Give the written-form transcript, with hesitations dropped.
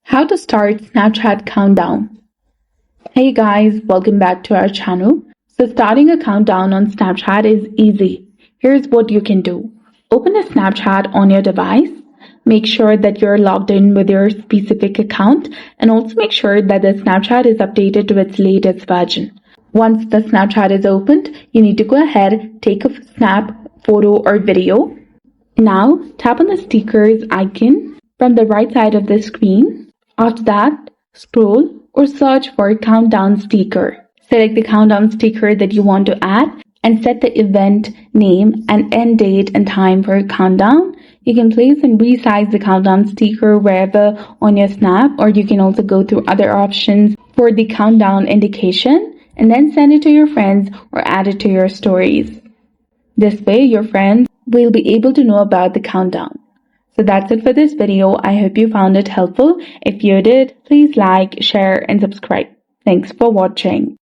How to start Snapchat countdown. Hey guys, welcome back to our channel. So starting a countdown on Snapchat is easy. Here's what you can do. Open a Snapchat on your device. Make sure that you're logged in with your specific account and also make sure that the Snapchat is updated to its latest version. Once the Snapchat is opened, you need to go ahead, take a snap, photo or video. Now tap on the stickers icon from the right side of the screen. After that, scroll or search for a countdown sticker. Select the countdown sticker that you want to add and set the event name and end date and time for a countdown. You can place and resize the countdown sticker wherever on your snap, or you can also go through other options for the countdown indication and then send it to your friends or add it to your stories. This way, your friends will be able to know about the countdown. So that's it for this video. I hope you found it helpful. If you did, please like, share, and subscribe. Thanks for watching.